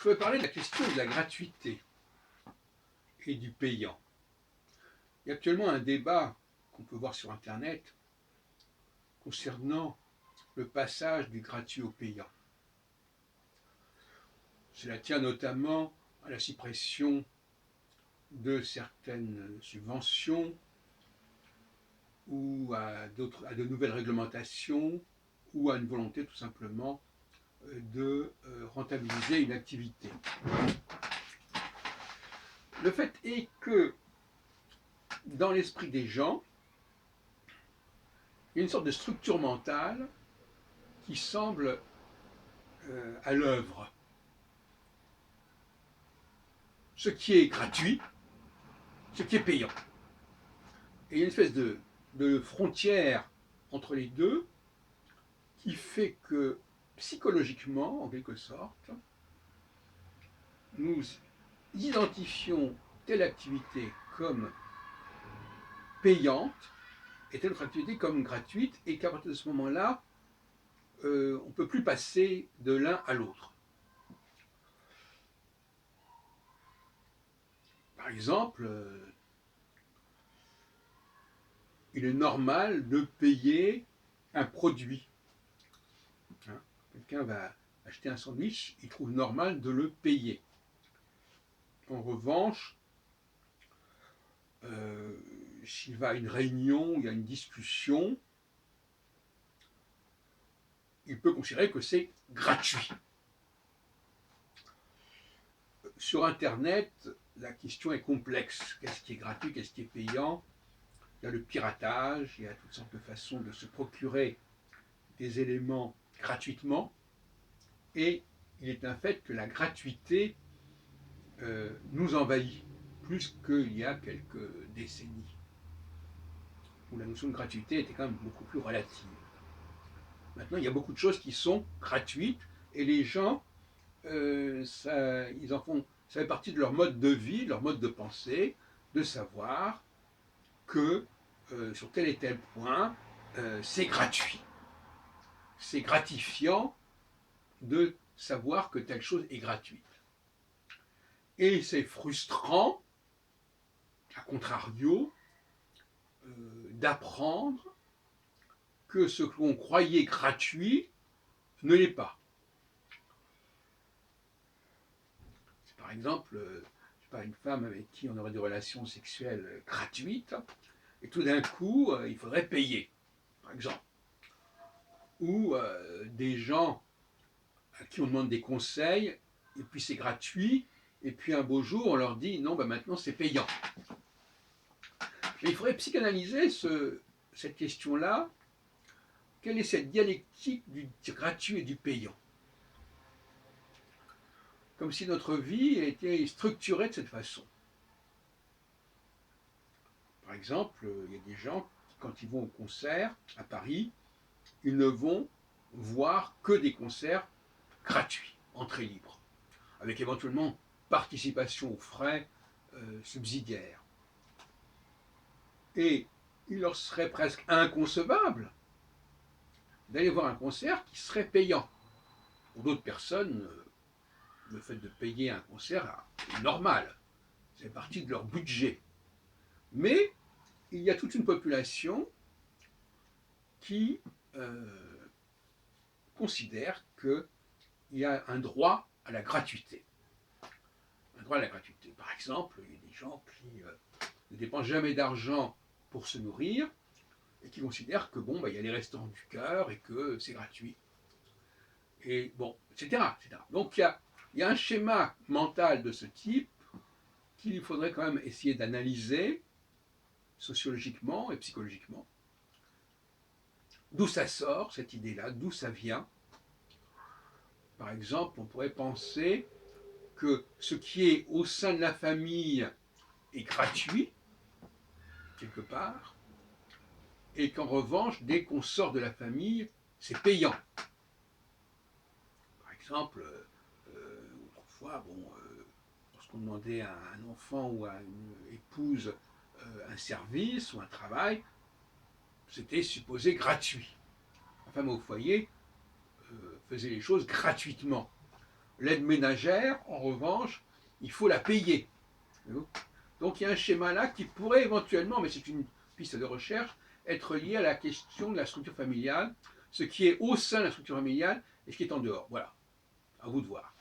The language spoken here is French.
voudrais parler de la question de la gratuité et du payant. Il y a actuellement un débat qu'on peut voir sur Internet concernant le passage du gratuit au payant. Cela tient notamment à la suppression de certaines subventions ou à de nouvelles réglementations ou à une volonté tout simplement de rentabiliser une activité. Le fait est que dans l'esprit des gens, il y a une sorte de structure mentale qui semble à l'œuvre. Ce qui est gratuit, ce qui est payant. Et il y a une espèce de frontière entre les deux qui fait que psychologiquement, en quelque sorte, nous identifions telle activité comme payante et telle autre activité comme gratuite, et qu'à partir de ce moment-là, on ne peut plus passer de l'un à l'autre. Par exemple, il est normal de payer un produit. Quelqu'un va acheter un sandwich, il trouve normal de le payer. En revanche, s'il va à une réunion, il y a une discussion, il peut considérer que c'est gratuit. Sur Internet, la question est complexe. Qu'est-ce qui est gratuit, qu'est-ce qui est payant? Il y a le piratage, il y a toutes sortes de façons de se procurer des éléments gratuitement, et il est un fait que la gratuité nous envahit plus qu'il y a quelques décennies, où la notion de gratuité était quand même beaucoup plus relative. Maintenant, il y a beaucoup de choses qui sont gratuites, et les gens, ils en font, ça fait partie de leur mode de vie, de leur mode de pensée, de savoir que sur tel et tel point, c'est gratuit. C'est gratifiant de savoir que telle chose est gratuite. Et c'est frustrant, à contrario, d'apprendre que ce que l'on croyait gratuit ne l'est pas. C'est par exemple, une femme avec qui on aurait des relations sexuelles gratuites, et tout d'un coup, il faudrait payer, par exemple. Ou des gens à qui on demande des conseils, et puis c'est gratuit, et puis un beau jour, on leur dit, non, maintenant c'est payant. Mais il faudrait psychanalyser cette question-là. Quelle est cette dialectique du gratuit et du payant? Comme si notre vie était structurée de cette façon. Par exemple, il y a des gens qui, quand ils vont au concert à Paris, ils ne vont voir que des concerts gratuits, entrée libre, avec éventuellement participation aux frais subsidiaires. Et il leur serait presque inconcevable d'aller voir un concert qui serait payant. Pour d'autres personnes, le fait de payer un concert est normal, c'est partie de leur budget. Mais il y a toute une population qui considère qu'il y a un droit à la gratuité. Un droit à la gratuité. Par exemple, il y a des gens qui ne dépensent jamais d'argent pour se nourrir, et qui considèrent que il y a les restaurants du cœur et que c'est gratuit. Et bon, etc. etc. Donc il y a un schéma mental de ce type qu'il faudrait quand même essayer d'analyser sociologiquement et psychologiquement. D'où ça sort, cette idée-là, d'où ça vient. Par exemple, on pourrait penser que ce qui est au sein de la famille est gratuit, quelque part, et qu'en revanche, dès qu'on sort de la famille, c'est payant. Par exemple, autrefois, lorsqu'on demandait à un enfant ou à une épouse un service ou un travail, c'était supposé gratuit. La femme au foyer faisait les choses gratuitement. L'aide ménagère, en revanche, il faut la payer. Donc il y a un schéma là qui pourrait éventuellement, mais c'est une piste de recherche, être lié à la question de la structure familiale, ce qui est au sein de la structure familiale et ce qui est en dehors. Voilà, à vous de voir.